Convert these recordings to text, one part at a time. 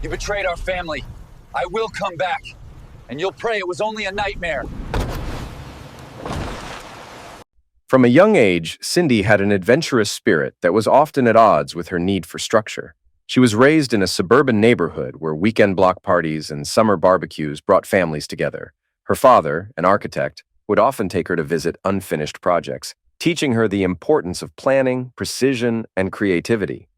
You betrayed our family. I will come back, and you'll pray it was only a nightmare. From a young age, Cindy had an adventurous spirit that was often at odds with her need for structure. She was raised in a suburban neighborhood where weekend block parties and summer barbecues brought families together. Her father, an architect, would often take her to visit unfinished projects, teaching her the importance of planning, precision, and creativity.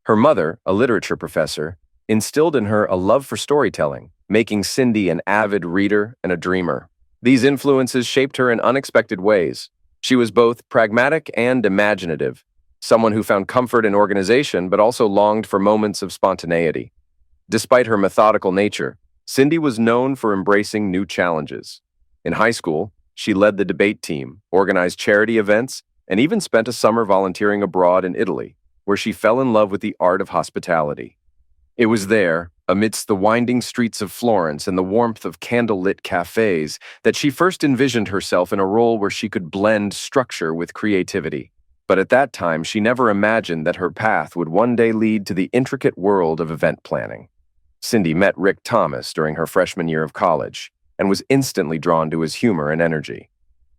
Her mother, a literature professor, instilled in her a love for storytelling, making Cindy an avid reader and a dreamer. These influences shaped her in unexpected ways. She was both pragmatic and imaginative, someone who found comfort in organization but also longed for moments of spontaneity. Despite her methodical nature, Cindy was known for embracing new challenges. In high school, she led the debate team, organized charity events, and even spent a summer volunteering abroad in Italy, where she fell in love with the art of hospitality. It was there, amidst the winding streets of Florence and the warmth of candle-lit cafes, that she first envisioned herself in a role where she could blend structure with creativity. But at that time, she never imagined that her path would one day lead to the intricate world of event planning. Cindy met Rick Thomas during her freshman year of college and was instantly drawn to his humor and energy.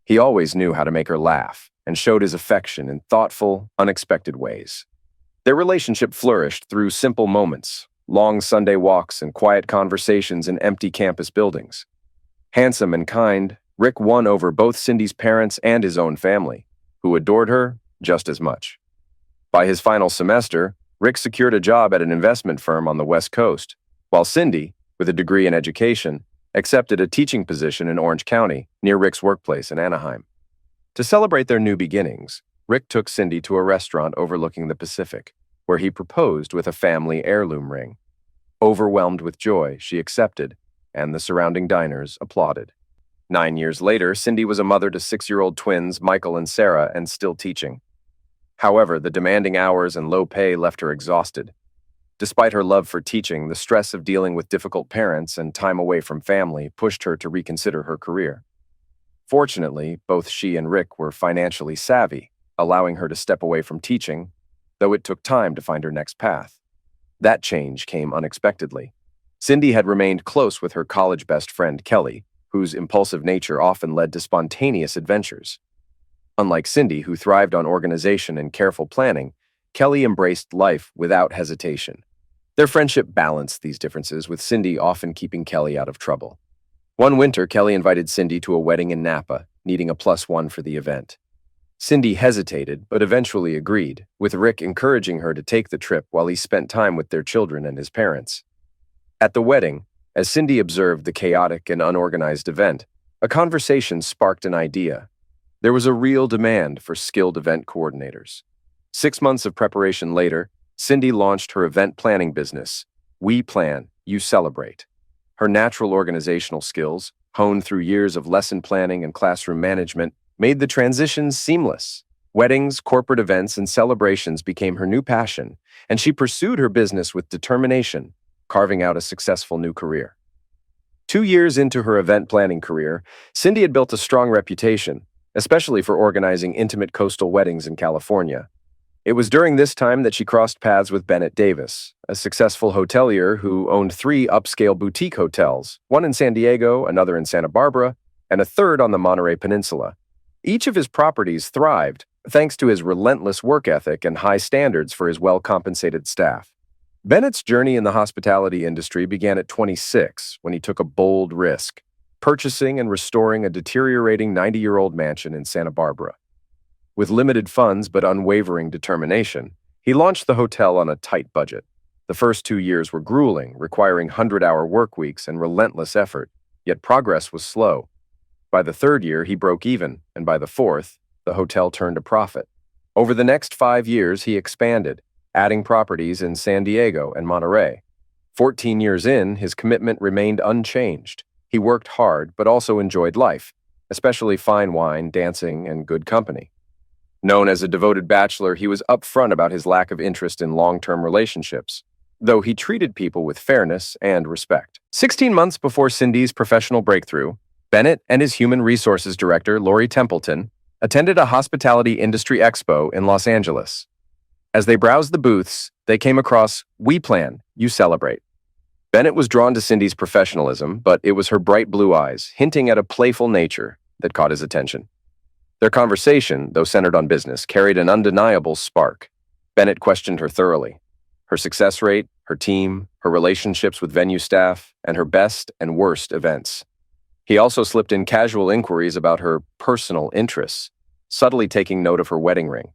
He always knew how to make her laugh and showed his affection in thoughtful, unexpected ways. Their relationship flourished through simple moments, long Sunday walks and quiet conversations in empty campus buildings. Handsome and kind, Rick won over both Cindy's parents and his own family, who adored her just as much. By his final semester, Rick secured a job at an investment firm on the West Coast, while Cindy, with a degree in education, accepted a teaching position in Orange County, near Rick's workplace in Anaheim. To celebrate their new beginnings, Rick took Cindy to a restaurant overlooking the Pacific, where he proposed with a family heirloom ring. Overwhelmed with joy, she accepted, and the surrounding diners applauded. 9 years later, Cindy was a mother to 6-year-old twins, Michael and Sarah, and still teaching. However, the demanding hours and low pay left her exhausted. Despite her love for teaching, the stress of dealing with difficult parents and time away from family pushed her to reconsider her career. Fortunately, both she and Rick were financially savvy, allowing her to step away from teaching, though it took time to find her next path. That change came unexpectedly. Cindy had remained close with her college best friend, Kelly, whose impulsive nature often led to spontaneous adventures. Unlike Cindy, who thrived on organization and careful planning, Kelly embraced life without hesitation. Their friendship balanced these differences, with Cindy often keeping Kelly out of trouble. One winter, Kelly invited Cindy to a wedding in Napa, needing a +1 for the event. Cindy hesitated, but eventually agreed, with Rick encouraging her to take the trip while he spent time with their children and his parents. At the wedding, as Cindy observed the chaotic and unorganized event, a conversation sparked an idea. There was a real demand for skilled event coordinators. 6 months of preparation later, Cindy launched her event planning business, We Plan, You Celebrate. Her natural organizational skills, honed through years of lesson planning and classroom management, made the transitions seamless. Weddings, corporate events, and celebrations became her new passion, and she pursued her business with determination, carving out a successful new career. 2 years into her event planning career, Cindy had built a strong reputation, especially for organizing intimate coastal weddings in California. It was during this time that she crossed paths with Bennett Davis, a successful hotelier who owned 3 upscale boutique hotels, one in San Diego, another in Santa Barbara, and a third on the Monterey Peninsula. Each of his properties thrived thanks to his relentless work ethic and high standards for his well-compensated staff. Bennett's journey in the hospitality industry began at 26 when he took a bold risk, purchasing and restoring a deteriorating 90-year-old mansion in Santa Barbara. With limited funds but unwavering determination, he launched the hotel on a tight budget. The first 2 years were grueling, requiring 100-hour work weeks and relentless effort, yet progress was slow. By the 3rd year, he broke even, and by the 4th, the hotel turned a profit. Over the next 5 years, he expanded, adding properties in San Diego and Monterey. 14 years in, his commitment remained unchanged. He worked hard, but also enjoyed life, especially fine wine, dancing, and good company. Known as a devoted bachelor, he was upfront about his lack of interest in long-term relationships, though he treated people with fairness and respect. 16 months before Cindy's professional breakthrough, Bennett and his human resources director, Lori Templeton, attended a hospitality industry expo in Los Angeles. As they browsed the booths, they came across We Plan, You Celebrate. Bennett was drawn to Cindy's professionalism, but it was her bright blue eyes, hinting at a playful nature, that caught his attention. Their conversation, though centered on business, carried an undeniable spark. Bennett questioned her thoroughly. Her success rate, her team, her relationships with venue staff, and her best and worst events. He also slipped in casual inquiries about her personal interests, subtly taking note of her wedding ring.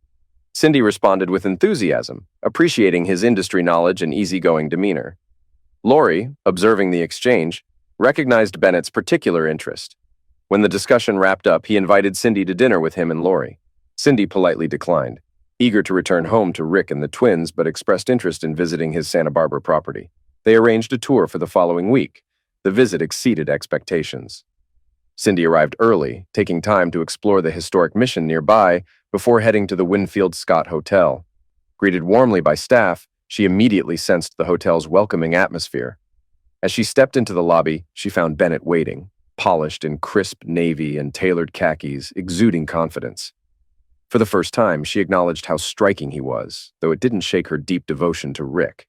Cindy responded with enthusiasm, appreciating his industry knowledge and easygoing demeanor. Laurie, observing the exchange, recognized Bennett's particular interest. When the discussion wrapped up, he invited Cindy to dinner with him and Laurie. Cindy politely declined, eager to return home to Rick and the twins, but expressed interest in visiting his Santa Barbara property. They arranged a tour for the following week. The visit exceeded expectations. Cindy arrived early, taking time to explore the historic mission nearby before heading to the Winfield Scott Hotel. Greeted warmly by staff, she immediately sensed the hotel's welcoming atmosphere. As she stepped into the lobby, she found Bennett waiting, polished in crisp navy and tailored khakis, exuding confidence. For the first time, she acknowledged how striking he was, though it didn't shake her deep devotion to Rick.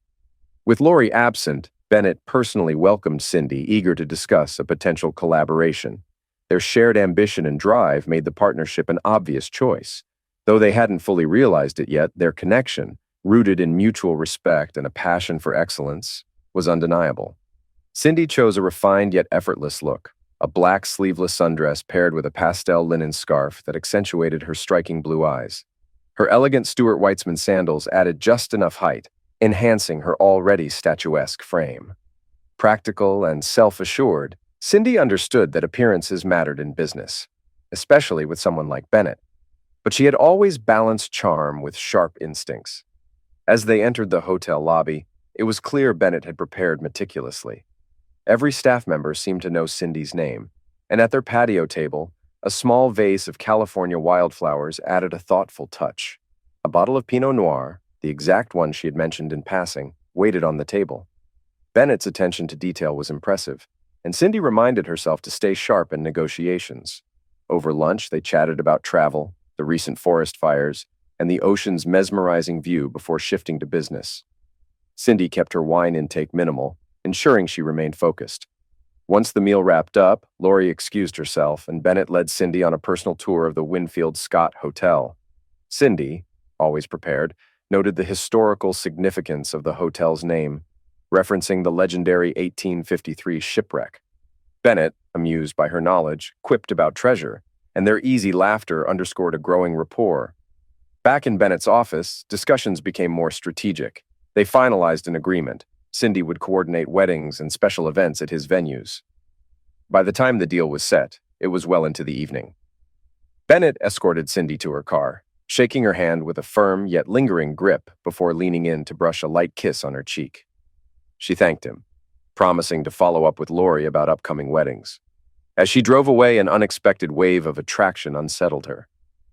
With Laurie absent, Bennett personally welcomed Cindy, eager to discuss a potential collaboration. Their shared ambition and drive made the partnership an obvious choice. Though they hadn't fully realized it yet, their connection, rooted in mutual respect and a passion for excellence, was undeniable. Cindy chose a refined yet effortless look, a black sleeveless sundress paired with a pastel linen scarf that accentuated her striking blue eyes. Her elegant Stuart Weitzman sandals added just enough height, enhancing her already statuesque frame. Practical and self-assured, Cindy understood that appearances mattered in business, especially with someone like Bennett. But she had always balanced charm with sharp instincts. As they entered the hotel lobby, it was clear Bennett had prepared meticulously. Every staff member seemed to know Cindy's name, and at their patio table, a small vase of California wildflowers added a thoughtful touch. A bottle of Pinot Noir, the exact one she had mentioned in passing, waited on the table. Bennett's attention to detail was impressive, and Cindy reminded herself to stay sharp in negotiations. Over lunch, they chatted about travel, the recent forest fires, and the ocean's mesmerizing view before shifting to business. Cindy kept her wine intake minimal, ensuring she remained focused. Once the meal wrapped up, Laurie excused herself, and Bennett led Cindy on a personal tour of the Winfield Scott Hotel. Cindy, always prepared, noted the historical significance of the hotel's name, referencing the legendary 1853 shipwreck. Bennett, amused by her knowledge, quipped about treasure, and their easy laughter underscored a growing rapport. Back in Bennett's office, discussions became more strategic. They finalized an agreement. Cindy would coordinate weddings and special events at his venues. By the time the deal was set, it was well into the evening. Bennett escorted Cindy to her car, shaking her hand with a firm yet lingering grip before leaning in to brush a light kiss on her cheek. She thanked him, promising to follow up with Laurie about upcoming weddings. As she drove away, an unexpected wave of attraction unsettled her.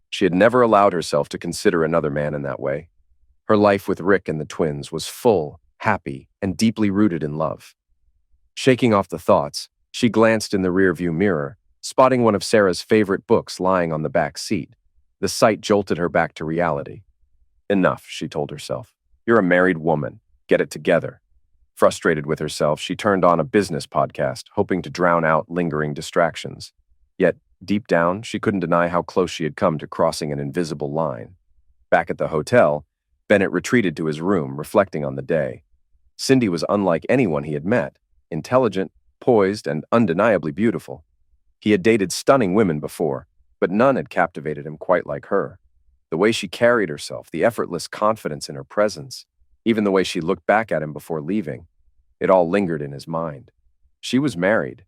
She had never allowed herself to consider another man in that way. Her life with Rick and the twins was full, happy, and deeply rooted in love. Shaking off the thoughts, she glanced in the rearview mirror, spotting one of Sarah's favorite books lying on the back seat. The sight jolted her back to reality. Enough, she told herself. You're a married woman. Get it together. Frustrated with herself, she turned on a business podcast, hoping to drown out lingering distractions. Yet, deep down, she couldn't deny how close she had come to crossing an invisible line. Back at the hotel, Bennett retreated to his room, reflecting on the day. Cindy was unlike anyone he had met, intelligent, poised, and undeniably beautiful. He had dated stunning women before, but none had captivated him quite like her. The way she carried herself, the effortless confidence in her presence, even the way she looked back at him before leaving, it all lingered in his mind. She was married,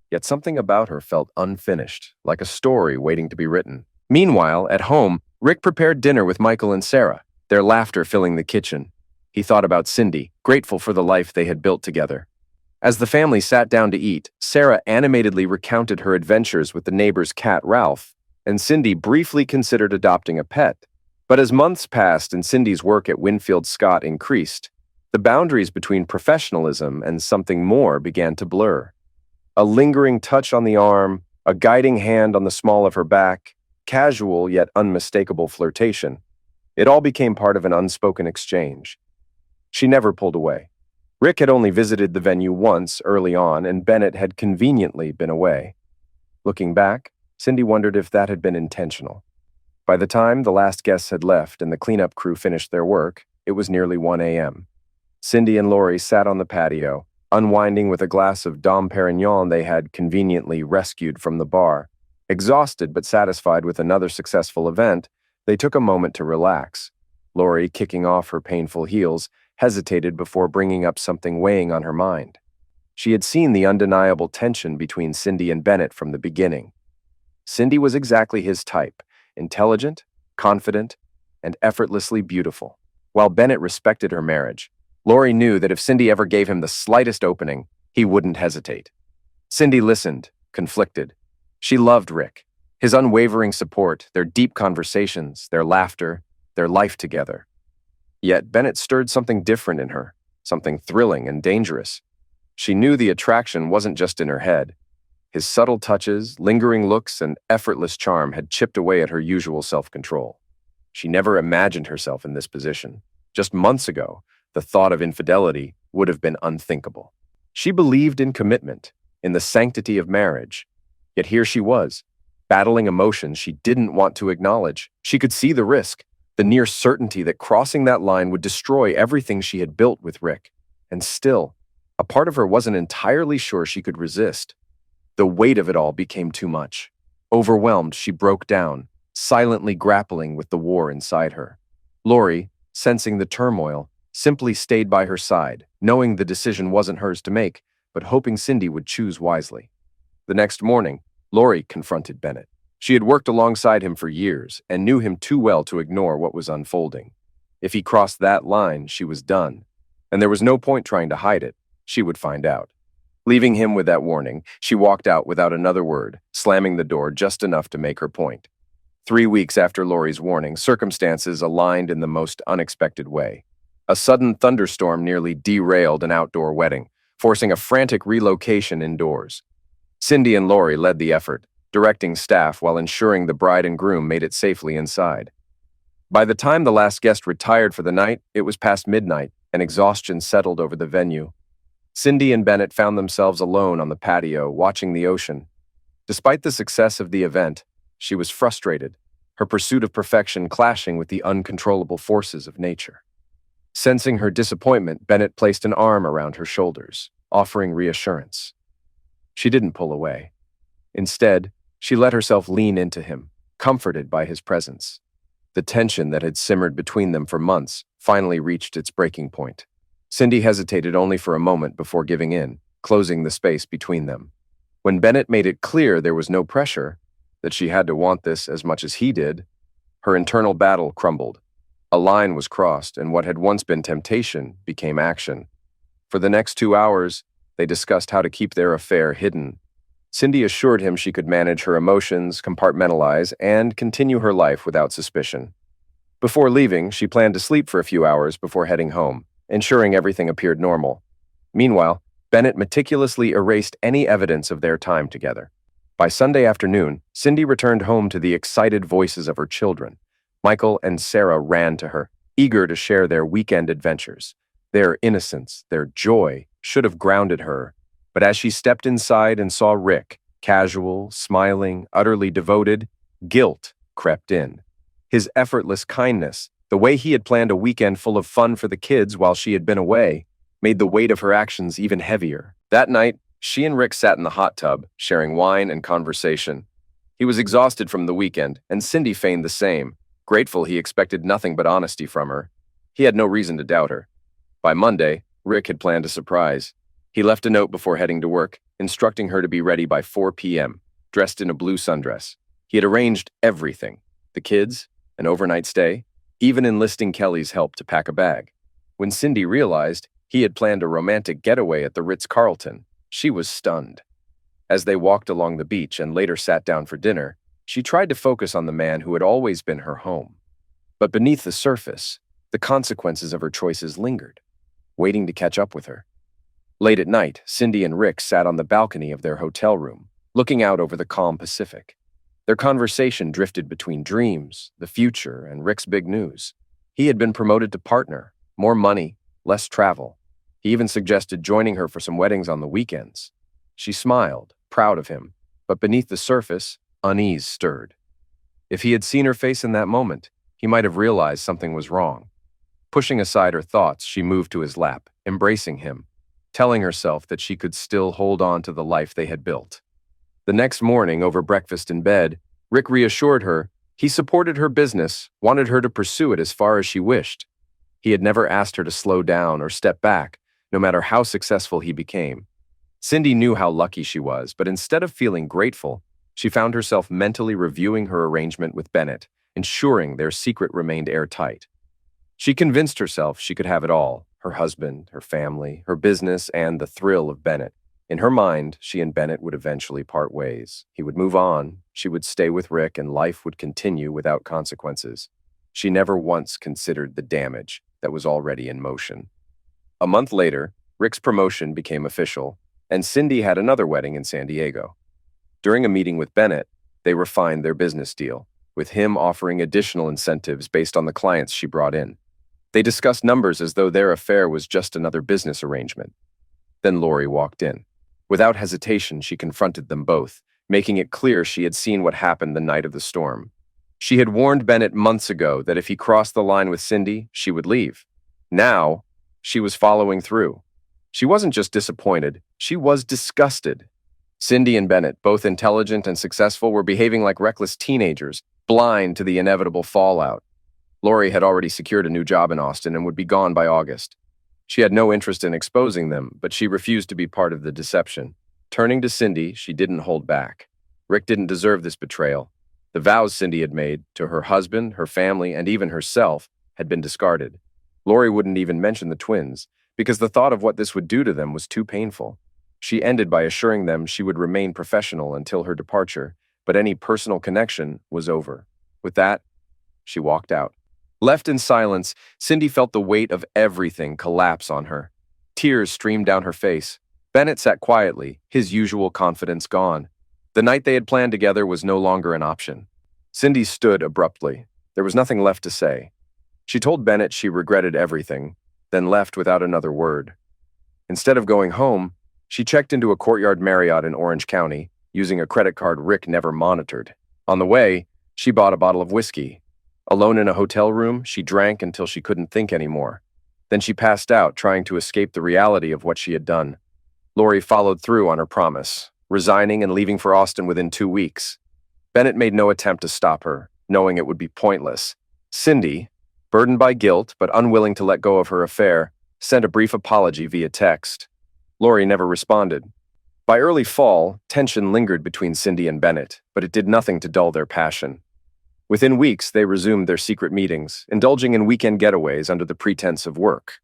yet something about her felt unfinished, like a story waiting to be written. Meanwhile, at home, Rick prepared dinner with Michael and Sarah, their laughter filling the kitchen. He thought about Cindy, grateful for the life they had built together. As the family sat down to eat, Sarah animatedly recounted her adventures with the neighbor's cat, Ralph, and Cindy briefly considered adopting a pet. But as months passed and Cindy's work at Winfield Scott increased, the boundaries between professionalism and something more began to blur. A lingering touch on the arm, a guiding hand on the small of her back, casual yet unmistakable flirtation. It all became part of an unspoken exchange. She never pulled away. Rick had only visited the venue once early on, and Bennett had conveniently been away. Looking back, Cindy wondered if that had been intentional. By the time the last guests had left and the cleanup crew finished their work, it was nearly 1 a.m. Cindy and Lori sat on the patio, unwinding with a glass of Dom Perignon they had conveniently rescued from the bar. Exhausted but satisfied with another successful event, they took a moment to relax. Lori, kicking off her painful heels, hesitated before bringing up something weighing on her mind. She had seen the undeniable tension between Cindy and Bennett from the beginning. Cindy was exactly his type, intelligent, confident, and effortlessly beautiful. While Bennett respected her marriage, Lori knew that if Cindy ever gave him the slightest opening, he wouldn't hesitate. Cindy listened, conflicted. She loved Rick, his unwavering support, their deep conversations, their laughter, their life together. Yet Bennett stirred something different in her, something thrilling and dangerous. She knew the attraction wasn't just in her head. His subtle touches, lingering looks, and effortless charm had chipped away at her usual self-control. She never imagined herself in this position. Just months ago, the thought of infidelity would have been unthinkable. She believed in commitment, in the sanctity of marriage. Yet here she was, battling emotions she didn't want to acknowledge. She could see the risk, the near certainty that crossing that line would destroy everything she had built with Rick. And still, a part of her wasn't entirely sure she could resist. The weight of it all became too much. Overwhelmed, she broke down, silently grappling with the war inside her. Lori, sensing the turmoil, simply stayed by her side, knowing the decision wasn't hers to make, but hoping Cindy would choose wisely. The next morning, Lori confronted Bennett. She had worked alongside him for years and knew him too well to ignore what was unfolding. If he crossed that line, she was done. And there was no point trying to hide it. She would find out. Leaving him with that warning, she walked out without another word, slamming the door just enough to make her point. 3 weeks after Lori's warning, circumstances aligned in the most unexpected way. A sudden thunderstorm nearly derailed an outdoor wedding, forcing a frantic relocation indoors. Cindy and Lori led the effort, directing staff while ensuring the bride and groom made it safely inside. By the time the last guest retired for the night, it was past midnight, and exhaustion settled over the venue. Cindy and Bennett found themselves alone on the patio, watching the ocean. Despite the success of the event, she was frustrated, her pursuit of perfection clashing with the uncontrollable forces of nature. Sensing her disappointment, Bennett placed an arm around her shoulders, offering reassurance. She didn't pull away. Instead, she let herself lean into him, comforted by his presence. The tension that had simmered between them for months finally reached its breaking point. Cindy hesitated only for a moment before giving in, closing the space between them. When Bennett made it clear there was no pressure, that she had to want this as much as he did, her internal battle crumbled. A line was crossed, and what had once been temptation became action. For the next 2 hours, they discussed how to keep their affair hidden. Cindy assured him she could manage her emotions, compartmentalize, and continue her life without suspicion. Before leaving, she planned to sleep for a few hours before heading home, ensuring everything appeared normal. Meanwhile, Bennett meticulously erased any evidence of their time together. By Sunday afternoon, Cindy returned home to the excited voices of her children. Michael and Sarah ran to her, eager to share their weekend adventures. Their innocence, their joy, should have grounded her. But as she stepped inside and saw Rick, casual, smiling, utterly devoted, guilt crept in. His effortless kindness, the way he had planned a weekend full of fun for the kids while she had been away, made the weight of her actions even heavier. That night, she and Rick sat in the hot tub, sharing wine and conversation. He was exhausted from the weekend, and Cindy feigned the same, grateful he expected nothing but honesty from her. He had no reason to doubt her. By Monday, Rick had planned a surprise. He left a note before heading to work, instructing her to be ready by 4 p.m., dressed in a blue sundress. He had arranged everything: the kids, an overnight stay, even enlisting Kelly's help to pack a bag. When Cindy realized he had planned a romantic getaway at the Ritz-Carlton, she was stunned. As they walked along the beach and later sat down for dinner, she tried to focus on the man who had always been her home. But beneath the surface, the consequences of her choices lingered, waiting to catch up with her. Late at night, Cindy and Rick sat on the balcony of their hotel room, looking out over the calm Pacific. Their conversation drifted between dreams, the future, and Rick's big news. He had been promoted to partner, more money, less travel. He even suggested joining her for some weddings on the weekends. She smiled, proud of him, but beneath the surface, unease stirred. If he had seen her face in that moment, he might have realized something was wrong. Pushing aside her thoughts, she moved to his lap, embracing him, telling herself that she could still hold on to the life they had built. The next morning, over breakfast in bed, Rick reassured her he supported her business, wanted her to pursue it as far as she wished. He had never asked her to slow down or step back, no matter how successful he became. Cindy knew how lucky she was, but instead of feeling grateful, she found herself mentally reviewing her arrangement with Bennett, ensuring their secret remained airtight. She convinced herself she could have it all: her husband, her family, her business, and the thrill of Bennett. In her mind, she and Bennett would eventually part ways. He would move on, she would stay with Rick, and life would continue without consequences. She never once considered the damage that was already in motion. A month later, Rick's promotion became official, and Cindy had another wedding in San Diego. During a meeting with Bennett, they refined their business deal, with him offering additional incentives based on the clients she brought in. They discussed numbers as though their affair was just another business arrangement. Then Lori walked in. Without hesitation, she confronted them both, making it clear she had seen what happened the night of the storm. She had warned Bennett months ago that if he crossed the line with Cindy, she would leave. Now, she was following through. She wasn't just disappointed, she was disgusted. Cindy and Bennett, both intelligent and successful, were behaving like reckless teenagers, blind to the inevitable fallout. Lori had already secured a new job in Austin and would be gone by August. She had no interest in exposing them, but she refused to be part of the deception. Turning to Cindy, she didn't hold back. Rick didn't deserve this betrayal. The vows Cindy had made to her husband, her family, and even herself had been discarded. Lori wouldn't even mention the twins, because the thought of what this would do to them was too painful. She ended by assuring them she would remain professional until her departure, but any personal connection was over. With that, she walked out. Left in silence, Cindy felt the weight of everything collapse on her. Tears streamed down her face. Bennett sat quietly, his usual confidence gone. The night they had planned together was no longer an option. Cindy stood abruptly. There was nothing left to say. She told Bennett she regretted everything, then left without another word. Instead of going home, she checked into a Courtyard Marriott in Orange County, using a credit card Rick never monitored. On the way, she bought a bottle of whiskey. Alone in a hotel room, she drank until she couldn't think anymore. Then she passed out, trying to escape the reality of what she had done. Lori followed through on her promise, resigning and leaving for Austin within 2 weeks. Bennett made no attempt to stop her, knowing it would be pointless. Cindy, burdened by guilt but unwilling to let go of her affair, sent a brief apology via text. Lori never responded. By early fall, tension lingered between Cindy and Bennett, but it did nothing to dull their passion. Within weeks, they resumed their secret meetings, indulging in weekend getaways under the pretense of work.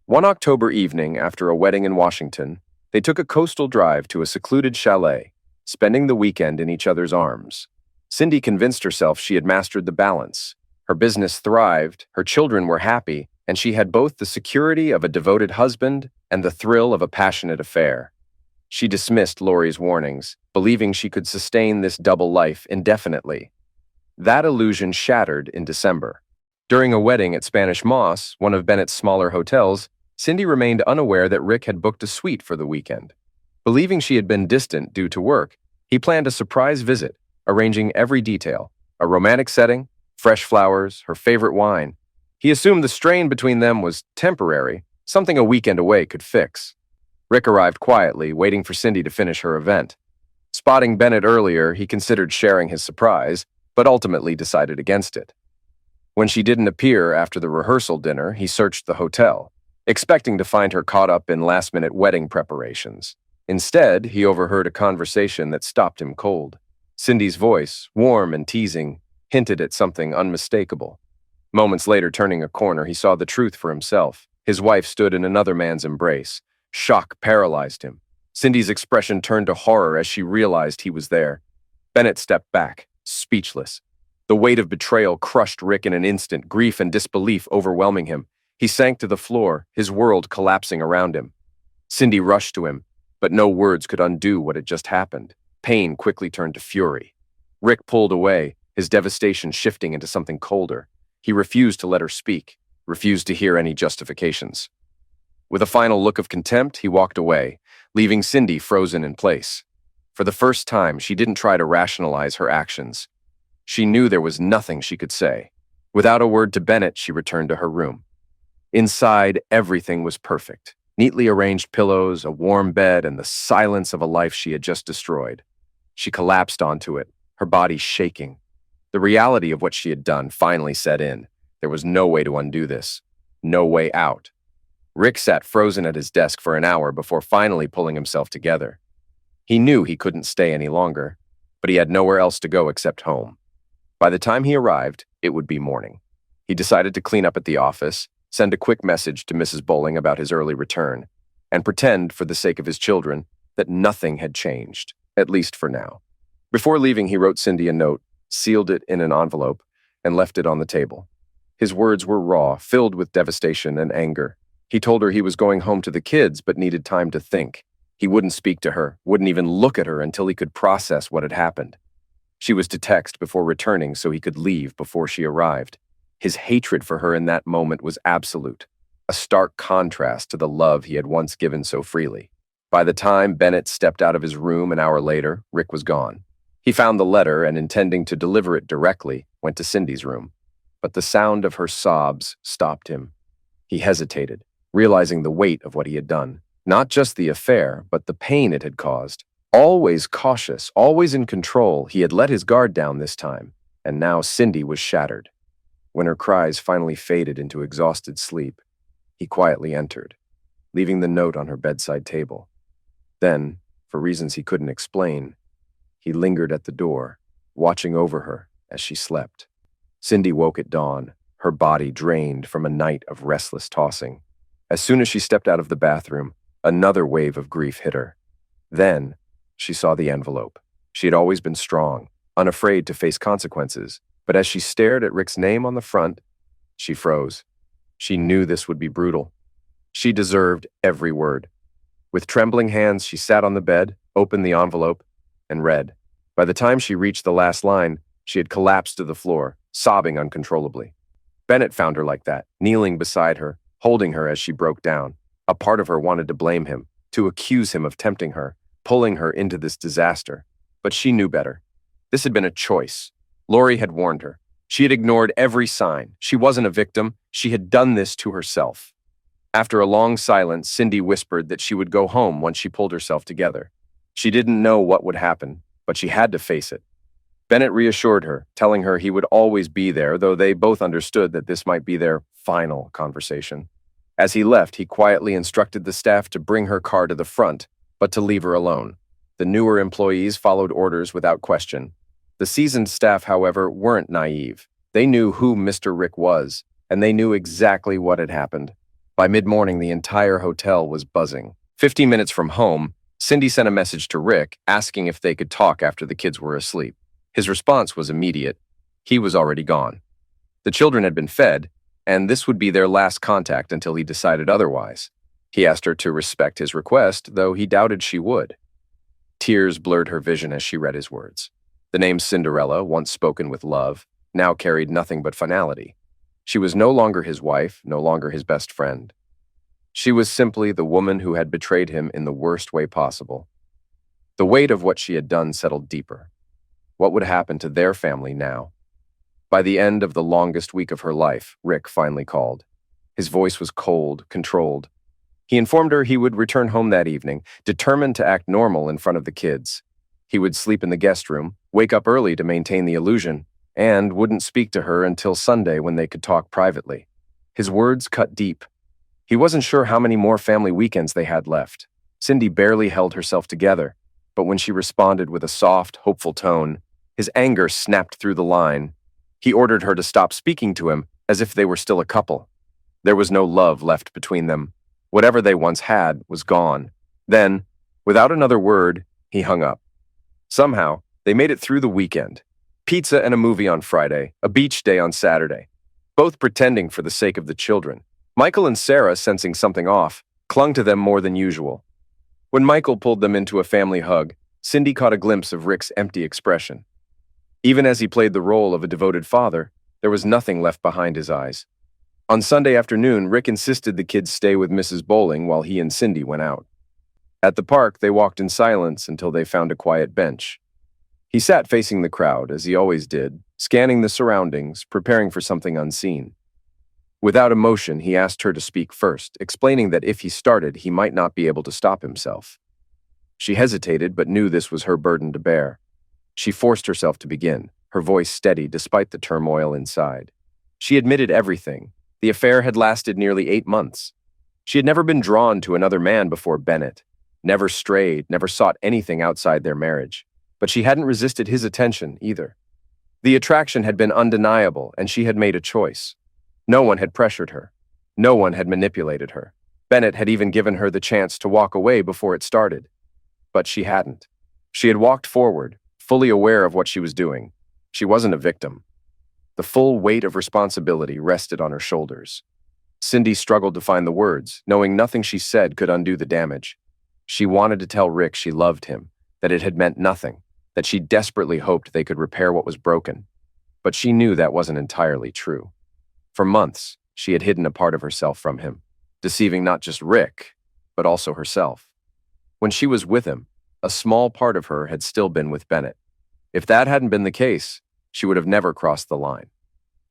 One October evening, after a wedding in Washington, they took a coastal drive to a secluded chalet, spending the weekend in each other's arms. Cindy convinced herself she had mastered the balance. Her business thrived, her children were happy, and she had both the security of a devoted husband and the thrill of a passionate affair. She dismissed Lori's warnings, believing she could sustain this double life indefinitely. That illusion shattered in December. During a wedding at Spanish Moss, one of Bennett's smaller hotels, Cindy remained unaware that Rick had booked a suite for the weekend. Believing she had been distant due to work, he planned a surprise visit, arranging every detail: a romantic setting, fresh flowers, her favorite wine. He assumed the strain between them was temporary, something a weekend away could fix. Rick arrived quietly, waiting for Cindy to finish her event. Spotting Bennett earlier, he considered sharing his surprise, but ultimately decided against it. When she didn't appear after the rehearsal dinner, he searched the hotel, expecting to find her caught up in last-minute wedding preparations. Instead, he overheard a conversation that stopped him cold. Cindy's voice, warm and teasing, hinted at something unmistakable. Moments later, turning a corner, he saw the truth for himself. His wife stood in another man's embrace. Shock paralyzed him. Cindy's expression turned to horror as she realized he was there. Bennett stepped back, speechless. The weight of betrayal crushed Rick in an instant, grief and disbelief overwhelming him. He sank to the floor, his world collapsing around him. Cindy rushed to him, but no words could undo what had just happened. Pain quickly turned to fury. Rick pulled away, his devastation shifting into something colder. He refused to let her speak, refused to hear any justifications. With a final look of contempt, he walked away, leaving Cindy frozen in place. For the first time, she didn't try to rationalize her actions. She knew there was nothing she could say. Without a word to Bennett, she returned to her room. Inside, everything was perfect. Neatly arranged pillows, a warm bed, and the silence of a life she had just destroyed. She collapsed onto it, her body shaking. The reality of what she had done finally set in. There was no way to undo this. No way out. Rick sat frozen at his desk for an hour before finally pulling himself together. He knew he couldn't stay any longer, but he had nowhere else to go except home. By the time he arrived, it would be morning. He decided to clean up at the office, send a quick message to Mrs. Bowling about his early return, and pretend, for the sake of his children, that nothing had changed, at least for now. Before leaving, he wrote Cindy a note, sealed it in an envelope, and left it on the table. His words were raw, filled with devastation and anger. He told her he was going home to the kids, but needed time to think. He wouldn't speak to her, wouldn't even look at her until he could process what had happened. She was to text before returning so he could leave before she arrived. His hatred for her in that moment was absolute, a stark contrast to the love he had once given so freely. By the time Bennett stepped out of his room an hour later, Rick was gone. He found the letter and, intending to deliver it directly, went to Cindy's room. But the sound of her sobs stopped him. He hesitated, realizing the weight of what he had done. Not just the affair, but the pain it had caused. Always cautious, always in control, he had let his guard down this time, and now Cindy was shattered. When her cries finally faded into exhausted sleep, he quietly entered, leaving the note on her bedside table. Then, for reasons he couldn't explain, he lingered at the door, watching over her as she slept. Cindy woke at dawn, her body drained from a night of restless tossing. As soon as she stepped out of the bathroom, another wave of grief hit her. Then, she saw the envelope. She had always been strong, unafraid to face consequences, but as she stared at Rick's name on the front, she froze. She knew this would be brutal. She deserved every word. With trembling hands, she sat on the bed, opened the envelope, and read. By the time she reached the last line, she had collapsed to the floor, sobbing uncontrollably. Bennett found her like that, kneeling beside her, holding her as she broke down. A part of her wanted to blame him, to accuse him of tempting her, pulling her into this disaster. But she knew better. This had been a choice. Lori had warned her. She had ignored every sign. She wasn't a victim. She had done this to herself. After a long silence, Cindy whispered that she would go home once she pulled herself together. She didn't know what would happen, but she had to face it. Bennett reassured her, telling her he would always be there, though they both understood that this might be their final conversation. As he left, he quietly instructed the staff to bring her car to the front, but to leave her alone. The newer employees followed orders without question. The seasoned staff, however, weren't naive. They knew who Mr. Rick was, and they knew exactly what had happened. By mid-morning, the entire hotel was buzzing. 50 minutes from home, Cindy sent a message to Rick asking if they could talk after the kids were asleep. His response was immediate. He was already gone. The children had been fed, and this would be their last contact until he decided otherwise. He asked her to respect his request, though he doubted she would. Tears blurred her vision as she read his words. The name Cinderella, once spoken with love, now carried nothing but finality. She was no longer his wife, no longer his best friend. She was simply the woman who had betrayed him in the worst way possible. The weight of what she had done settled deeper. What would happen to their family now? By the end of the longest week of her life, Rick finally called. His voice was cold, controlled. He informed her he would return home that evening, determined to act normal in front of the kids. He would sleep in the guest room, wake up early to maintain the illusion, and wouldn't speak to her until Sunday when they could talk privately. His words cut deep. He wasn't sure how many more family weekends they had left. Cindy barely held herself together, but when she responded with a soft, hopeful tone, his anger snapped through the line. He ordered her to stop speaking to him as if they were still a couple. There was no love left between them. Whatever they once had was gone. Then, without another word, he hung up. Somehow, they made it through the weekend. Pizza and a movie on Friday, a beach day on Saturday, both pretending for the sake of the children. Michael and Sarah, sensing something off, clung to them more than usual. When Michael pulled them into a family hug, Cindy caught a glimpse of Rick's empty expression. Even as he played the role of a devoted father, there was nothing left behind his eyes. On Sunday afternoon, Rick insisted the kids stay with Mrs. Bowling while he and Cindy went out. At the park, they walked in silence until they found a quiet bench. He sat facing the crowd, as he always did, scanning the surroundings, preparing for something unseen. Without emotion, he asked her to speak first, explaining that if he started, he might not be able to stop himself. She hesitated, but knew this was her burden to bear. She forced herself to begin, her voice steady despite the turmoil inside. She admitted everything. The affair had lasted nearly 8 months. She had never been drawn to another man before Bennett, never strayed, never sought anything outside their marriage. But she hadn't resisted his attention either. The attraction had been undeniable, and she had made a choice. No one had pressured her. No one had manipulated her. Bennett had even given her the chance to walk away before it started. But she hadn't. She had walked forward, fully aware of what she was doing. She wasn't a victim. The full weight of responsibility rested on her shoulders. Cindy struggled to find the words, knowing nothing she said could undo the damage. She wanted to tell Rick she loved him, that it had meant nothing, that she desperately hoped they could repair what was broken. But she knew that wasn't entirely true. For months, she had hidden a part of herself from him, deceiving not just Rick, but also herself. When she was with him, a small part of her had still been with Bennett. If that hadn't been the case, she would have never crossed the line.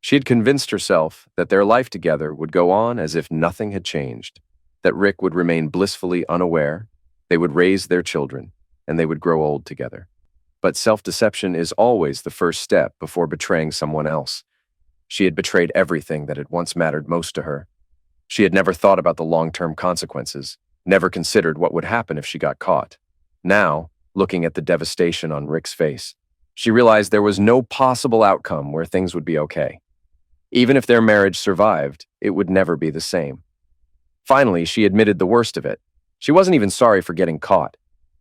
She had convinced herself that their life together would go on as if nothing had changed, that Rick would remain blissfully unaware, they would raise their children, and they would grow old together. But self-deception is always the first step before betraying someone else. She had betrayed everything that had once mattered most to her. She had never thought about the long-term consequences, never considered what would happen if she got caught. Now, looking at the devastation on Rick's face, she realized there was no possible outcome where things would be okay. Even if their marriage survived, it would never be the same. Finally, she admitted the worst of it. She wasn't even sorry for getting caught.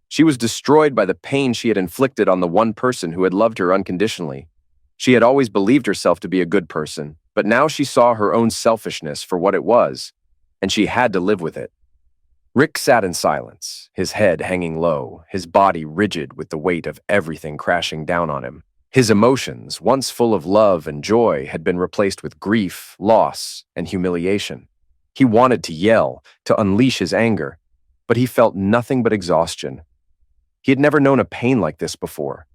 She was destroyed by the pain she had inflicted on the one person who had loved her unconditionally. She had always believed herself to be a good person, but now she saw her own selfishness for what it was, and she had to live with it. Rick sat in silence, his head hanging low, his body rigid with the weight of everything crashing down on him. His emotions, once full of love and joy, had been replaced with grief, loss, and humiliation. He wanted to yell, to unleash his anger, but he felt nothing but exhaustion. He had never known a pain like this before.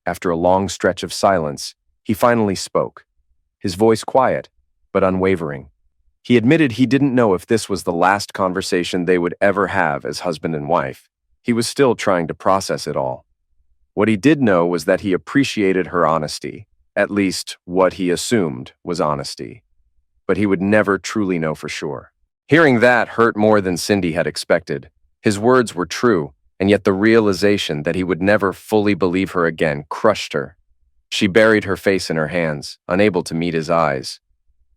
After a long stretch of silence, he finally spoke, his voice quiet, but unwavering. He admitted he didn't know if this was the last conversation they would ever have as husband and wife. He was still trying to process it all. What he did know was that he appreciated her honesty, at least what he assumed was honesty. But he would never truly know for sure. Hearing that hurt more than Cindy had expected. His words were true, and yet the realization that he would never fully believe her again crushed her. She buried her face in her hands, unable to meet his eyes.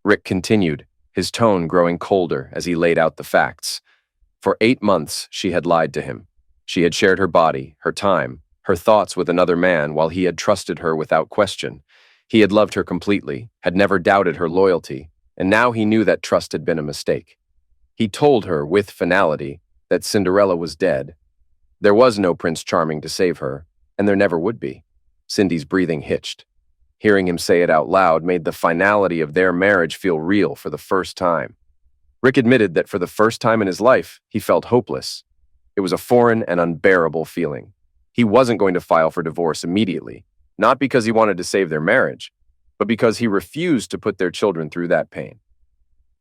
Rick continued, his tone growing colder as he laid out the facts. For 8 months, she had lied to him. She had shared her body, her time, her thoughts with another man while he had trusted her without question. He had loved her completely, had never doubted her loyalty, and now he knew that trust had been a mistake. He told her, with finality, that Cinderella was dead. There was no Prince Charming to save her, and there never would be. Cindy's breathing hitched. Hearing him say it out loud made the finality of their marriage feel real for the first time. Rick admitted that for the first time in his life, he felt hopeless. It was a foreign and unbearable feeling. He wasn't going to file for divorce immediately, not because he wanted to save their marriage, but because he refused to put their children through that pain.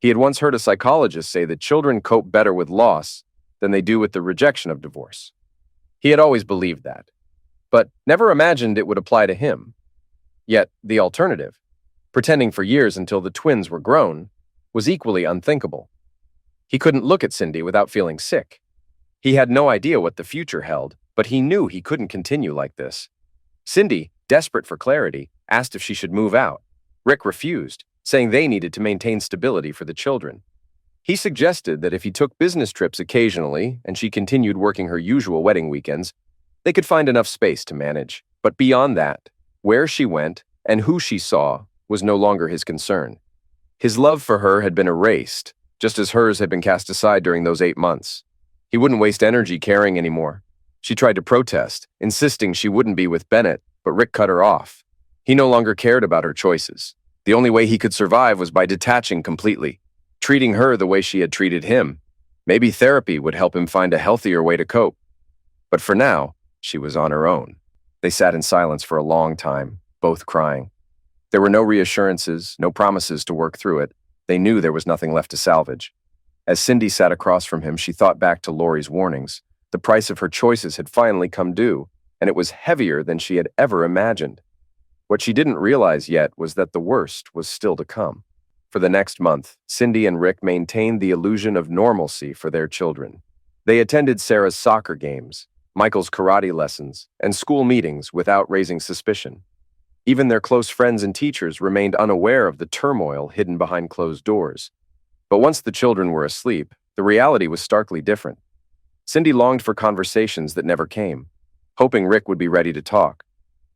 He had once heard a psychologist say that children cope better with loss than they do with the rejection of divorce. He had always believed that, but never imagined it would apply to him. Yet, the alternative, pretending for years until the twins were grown, was equally unthinkable. He couldn't look at Cindy without feeling sick. He had no idea what the future held, but he knew he couldn't continue like this. Cindy, desperate for clarity, asked if she should move out. Rick refused, saying they needed to maintain stability for the children. He suggested that if he took business trips occasionally and she continued working her usual wedding weekends, they could find enough space to manage. But beyond that, where she went and who she saw was no longer his concern. His love for her had been erased, just as hers had been cast aside during those 8 months. He wouldn't waste energy caring anymore. She tried to protest, insisting she wouldn't be with Bennett, but Rick cut her off. He no longer cared about her choices. The only way he could survive was by detaching completely, treating her the way she had treated him. Maybe therapy would help him find a healthier way to cope. But for now, she was on her own. They sat in silence for a long time, both crying. There were no reassurances, no promises to work through it. They knew there was nothing left to salvage. As Cindy sat across from him, she thought back to Lori's warnings. The price of her choices had finally come due, and it was heavier than she had ever imagined. What she didn't realize yet was that the worst was still to come. For the next month, Cindy and Rick maintained the illusion of normalcy for their children. They attended Sarah's soccer games, Michael's karate lessons, and school meetings without raising suspicion. Even their close friends and teachers remained unaware of the turmoil hidden behind closed doors. But once the children were asleep, the reality was starkly different. Cindy longed for conversations that never came, hoping Rick would be ready to talk.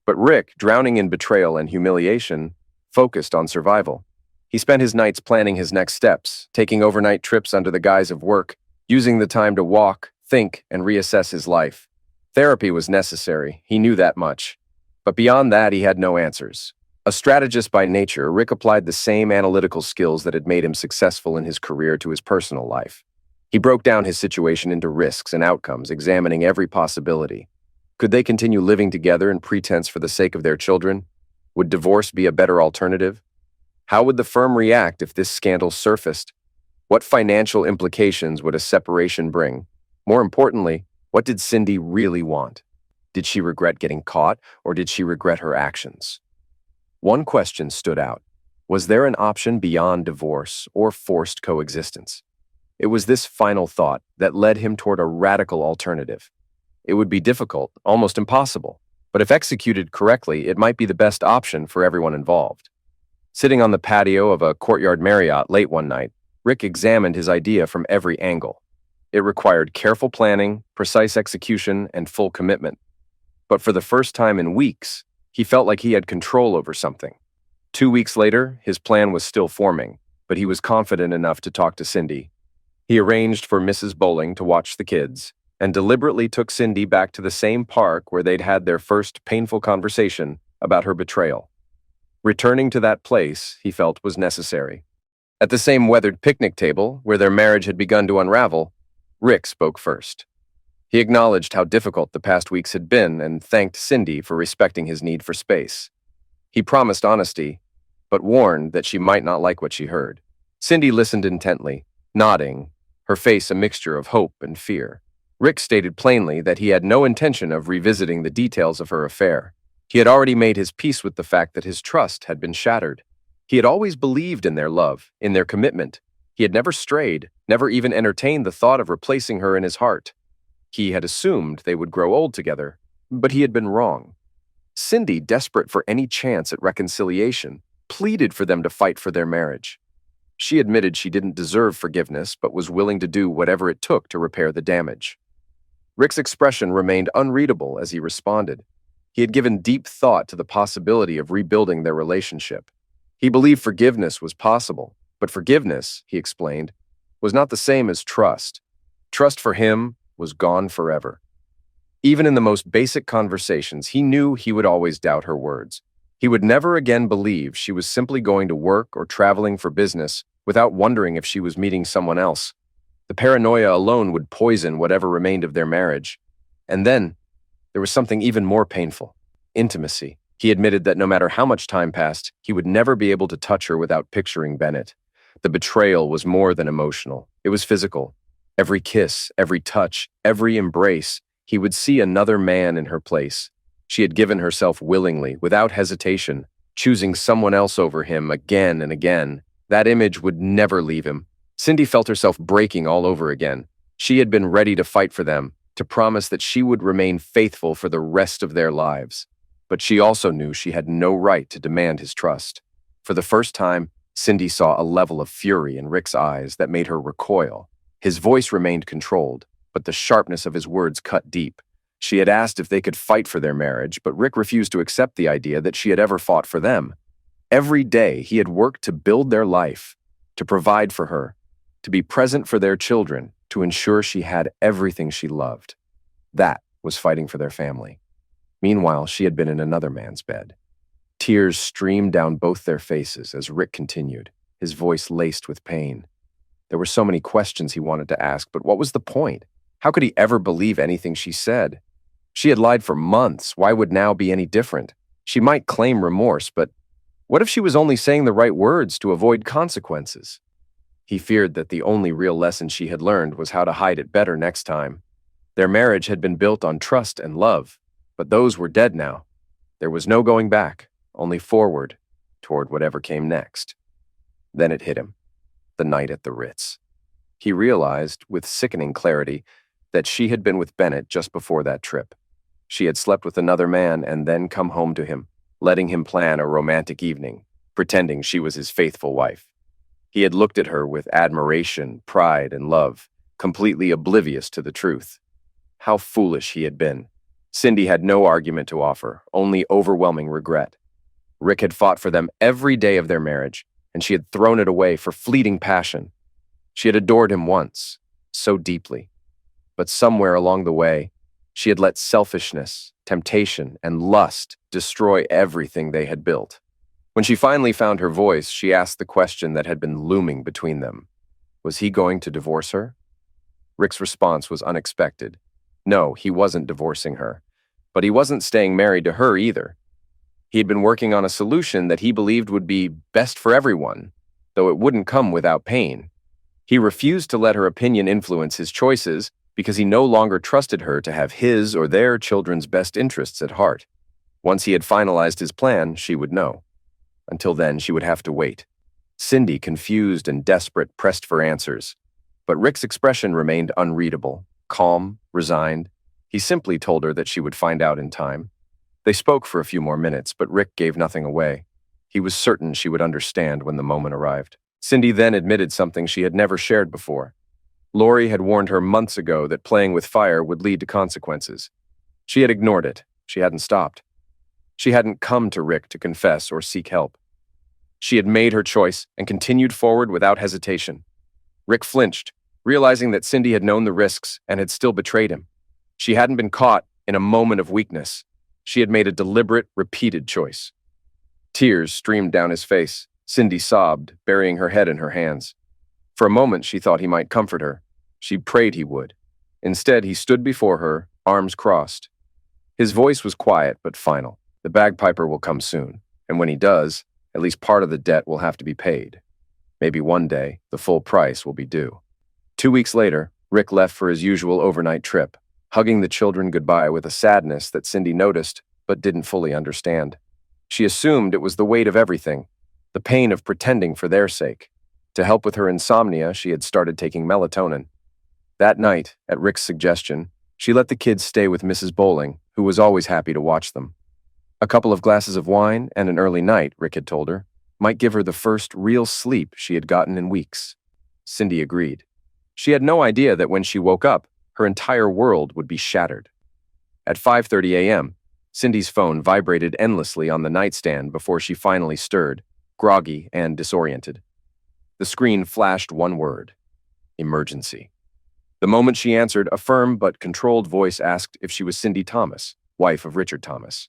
But Rick, drowning in betrayal and humiliation, focused on survival. He spent his nights planning his next steps, taking overnight trips under the guise of work, using the time to walk, think, and reassess his life. Therapy was necessary, he knew that much. But beyond that, he had no answers. A strategist by nature, Rick applied the same analytical skills that had made him successful in his career to his personal life. He broke down his situation into risks and outcomes, examining every possibility. Could they continue living together in pretense for the sake of their children? Would divorce be a better alternative? How would the firm react if this scandal surfaced? What financial implications would a separation bring? More importantly, what did Cindy really want? Did she regret getting caught, or did she regret her actions? One question stood out. Was there an option beyond divorce or forced coexistence? It was this final thought that led him toward a radical alternative. It would be difficult, almost impossible, but if executed correctly, it might be the best option for everyone involved. Sitting on the patio of a courtyard Marriott late one night, Rick examined his idea from every angle. It required careful planning, precise execution, and full commitment. But for the first time in weeks, he felt like he had control over something. 2 weeks later, his plan was still forming, but he was confident enough to talk to Cindy. He arranged for Mrs. Bowling to watch the kids, and deliberately took Cindy back to the same park where they'd had their first painful conversation about her betrayal. Returning to that place, he felt, was necessary. At the same weathered picnic table, where their marriage had begun to unravel, Rick spoke first. He acknowledged how difficult the past weeks had been and thanked Cindy for respecting his need for space. He promised honesty, but warned that she might not like what she heard. Cindy listened intently, nodding, her face a mixture of hope and fear. Rick stated plainly that he had no intention of revisiting the details of her affair. He had already made his peace with the fact that his trust had been shattered. He had always believed in their love, in their commitment. He had never strayed, never even entertained the thought of replacing her in his heart. He had assumed they would grow old together, but he had been wrong. Cindy, desperate for any chance at reconciliation, pleaded for them to fight for their marriage. She admitted she didn't deserve forgiveness, but was willing to do whatever it took to repair the damage. Rick's expression remained unreadable as he responded. He had given deep thought to the possibility of rebuilding their relationship. He believed forgiveness was possible, but forgiveness, he explained, was not the same as trust. Trust for him was gone forever. Even in the most basic conversations, he knew he would always doubt her words. He would never again believe she was simply going to work or traveling for business without wondering if she was meeting someone else. The paranoia alone would poison whatever remained of their marriage. And then, there was something even more painful: intimacy. He admitted that no matter how much time passed, he would never be able to touch her without picturing Bennett. The betrayal was more than emotional. It was physical. Every kiss, every touch, every embrace, he would see another man in her place. She had given herself willingly, without hesitation, choosing someone else over him again and again. That image would never leave him. Cindy felt herself breaking all over again. She had been ready to fight for them, to promise that she would remain faithful for the rest of their lives. But she also knew she had no right to demand his trust. For the first time, Cindy saw a level of fury in Rick's eyes that made her recoil. His voice remained controlled, but the sharpness of his words cut deep. She had asked if they could fight for their marriage, but Rick refused to accept the idea that she had ever fought for them. Every day, he had worked to build their life, to provide for her, to be present for their children, to ensure she had everything she loved. That was fighting for their family. Meanwhile, she had been in another man's bed. Tears streamed down both their faces as Rick continued, his voice laced with pain. There were so many questions he wanted to ask, but what was the point? How could he ever believe anything she said? She had lied for months. Why would now be any different? She might claim remorse, but what if she was only saying the right words to avoid consequences? He feared that the only real lesson she had learned was how to hide it better next time. Their marriage had been built on trust and love, but those were dead now. There was no going back, only forward, toward whatever came next. Then it hit him, the night at the Ritz. He realized, with sickening clarity, that she had been with Bennett just before that trip. She had slept with another man and then come home to him, letting him plan a romantic evening, pretending she was his faithful wife. He had looked at her with admiration, pride, and love, completely oblivious to the truth. How foolish he had been. Cindy had no argument to offer, only overwhelming regret. Rick had fought for them every day of their marriage, and she had thrown it away for fleeting passion. She had adored him once, so deeply. But somewhere along the way, she had let selfishness, temptation, and lust destroy everything they had built. When she finally found her voice, she asked the question that had been looming between them. Was he going to divorce her? Rick's response was unexpected. No, he wasn't divorcing her. But he wasn't staying married to her either. He had been working on a solution that he believed would be best for everyone, though it wouldn't come without pain. He refused to let her opinion influence his choices because he no longer trusted her to have his or their children's best interests at heart. Once he had finalized his plan, she would know. Until then, she would have to wait. Cindy, confused and desperate, pressed for answers. But Rick's expression remained unreadable, calm, resigned. He simply told her that she would find out in time. They spoke for a few more minutes, but Rick gave nothing away. He was certain she would understand when the moment arrived. Cindy then admitted something she had never shared before. Lori had warned her months ago that playing with fire would lead to consequences. She had ignored it. She hadn't stopped. She hadn't come to Rick to confess or seek help. She had made her choice and continued forward without hesitation. Rick flinched, realizing that Cindy had known the risks and had still betrayed him. She hadn't been caught in a moment of weakness. She had made a deliberate, repeated choice. Tears streamed down his face. Cindy sobbed, burying her head in her hands. For a moment, she thought he might comfort her. She prayed he would. Instead, he stood before her, arms crossed. His voice was quiet but final. The bagpiper will come soon, and when he does, at least part of the debt will have to be paid. Maybe one day, the full price will be due. 2 weeks later, Rick left for his usual overnight trip, hugging the children goodbye with a sadness that Cindy noticed but didn't fully understand. She assumed it was the weight of everything, the pain of pretending for their sake. To help with her insomnia, she had started taking melatonin. That night, at Rick's suggestion, she let the kids stay with Mrs. Bowling, who was always happy to watch them. A couple of glasses of wine and an early night, Rick had told her, might give her the first real sleep she had gotten in weeks. Cindy agreed. She had no idea that when she woke up, her entire world would be shattered. At 5:30 a.m., Cindy's phone vibrated endlessly on the nightstand before she finally stirred, groggy and disoriented. The screen flashed one word: emergency. The moment she answered, a firm but controlled voice asked if she was Cindy Thomas, wife of Richard Thomas.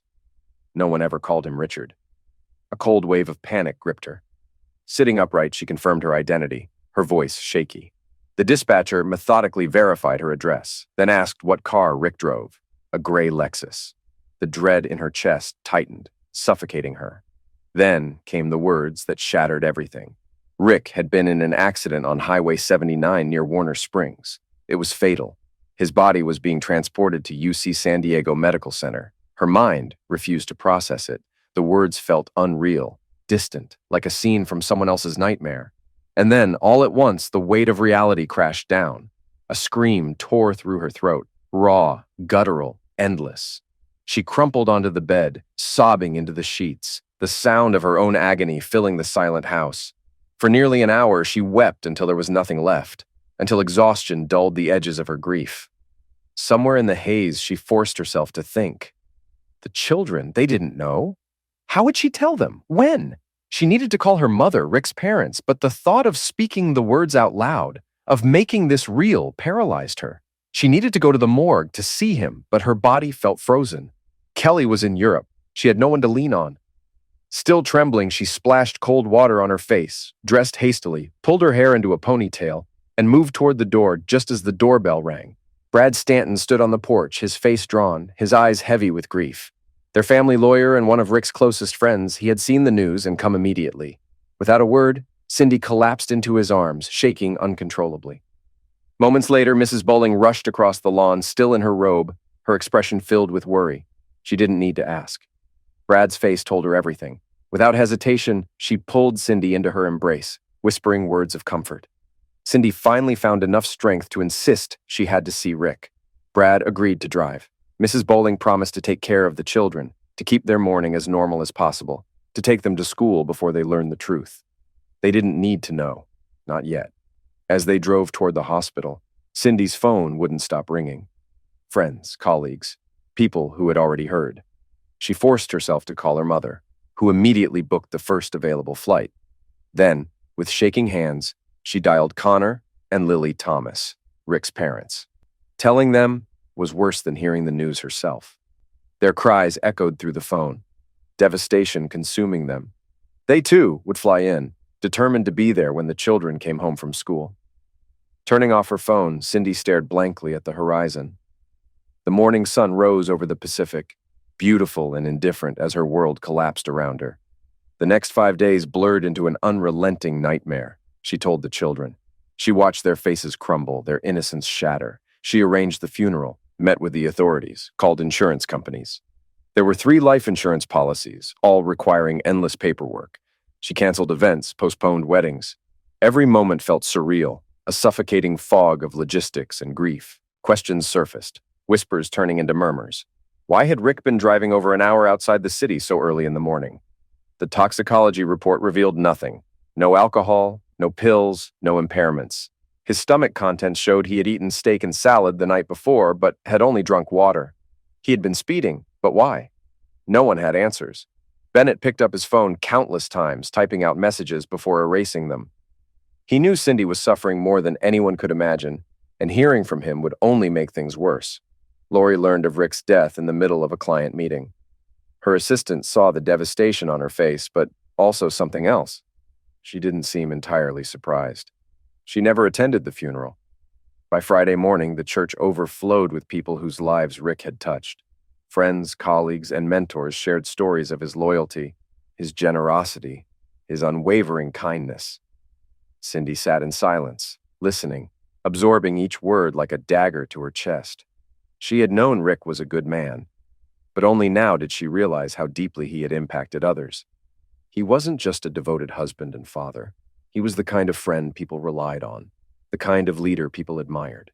No one ever called him Richard. A cold wave of panic gripped her. Sitting upright, she confirmed her identity, her voice shaky. The dispatcher methodically verified her address, then asked what car Rick drove, a gray Lexus. The dread in her chest tightened, suffocating her. Then came the words that shattered everything. Rick had been in an accident on Highway 79 near Warner Springs. It was fatal. His body was being transported to UC San Diego Medical Center. Her mind refused to process it. The words felt unreal, distant, like a scene from someone else's nightmare. And then, all at once, the weight of reality crashed down. A scream tore through her throat, raw, guttural, endless. She crumpled onto the bed, sobbing into the sheets, the sound of her own agony filling the silent house. For nearly an hour, she wept until there was nothing left, until exhaustion dulled the edges of her grief. Somewhere in the haze, she forced herself to think. The children, they didn't know. How would she tell them? When? She needed to call her mother, Rick's parents, but the thought of speaking the words out loud, of making this real, paralyzed her. She needed to go to the morgue to see him, but her body felt frozen. Kelly was in Europe. She had no one to lean on. Still trembling, she splashed cold water on her face, dressed hastily, pulled her hair into a ponytail, and moved toward the door just as the doorbell rang. Brad Stanton stood on the porch, his face drawn, his eyes heavy with grief. Their family lawyer and one of Rick's closest friends, he had seen the news and come immediately. Without a word, Cindy collapsed into his arms, shaking uncontrollably. Moments later, Mrs. Bowling rushed across the lawn, still in her robe, her expression filled with worry. She didn't need to ask. Brad's face told her everything. Without hesitation, she pulled Cindy into her embrace, whispering words of comfort. Cindy finally found enough strength to insist she had to see Rick. Brad agreed to drive. Mrs. Bowling promised to take care of the children, to keep their morning as normal as possible, to take them to school before they learned the truth. They didn't need to know. Not yet. As they drove toward the hospital, Cindy's phone wouldn't stop ringing. Friends, colleagues, people who had already heard. She forced herself to call her mother, who immediately booked the first available flight. Then, with shaking hands, she dialed Connor and Lily Thomas, Rick's parents. Telling them was worse than hearing the news herself. Their cries echoed through the phone, devastation consuming them. They too would fly in, determined to be there when the children came home from school. Turning off her phone, Cindy stared blankly at the horizon. The morning sun rose over the Pacific, beautiful and indifferent as her world collapsed around her. The next 5 days blurred into an unrelenting nightmare, she told the children. She watched their faces crumble, their innocence shatter. She arranged the funeral, met with the authorities, called insurance companies. There were 3 life insurance policies, all requiring endless paperwork. She canceled events, postponed weddings. Every moment felt surreal, a suffocating fog of logistics and grief. Questions surfaced, whispers turning into murmurs. Why had Rick been driving over an hour outside the city so early in the morning? The toxicology report revealed nothing. No alcohol, no pills, no impairments. His stomach contents showed he had eaten steak and salad the night before, but had only drunk water. He had been speeding, but why? No one had answers. Bennett picked up his phone countless times, typing out messages before erasing them. He knew Cindy was suffering more than anyone could imagine, and hearing from him would only make things worse. Lori learned of Rick's death in the middle of a client meeting. Her assistant saw the devastation on her face, but also something else. She didn't seem entirely surprised. She never attended the funeral. By Friday morning, the church overflowed with people whose lives Rick had touched. Friends, colleagues, and mentors shared stories of his loyalty, his generosity, his unwavering kindness. Cindy sat in silence, listening, absorbing each word like a dagger to her chest. She had known Rick was a good man, but only now did she realize how deeply he had impacted others. He wasn't just a devoted husband and father. He was the kind of friend people relied on, the kind of leader people admired.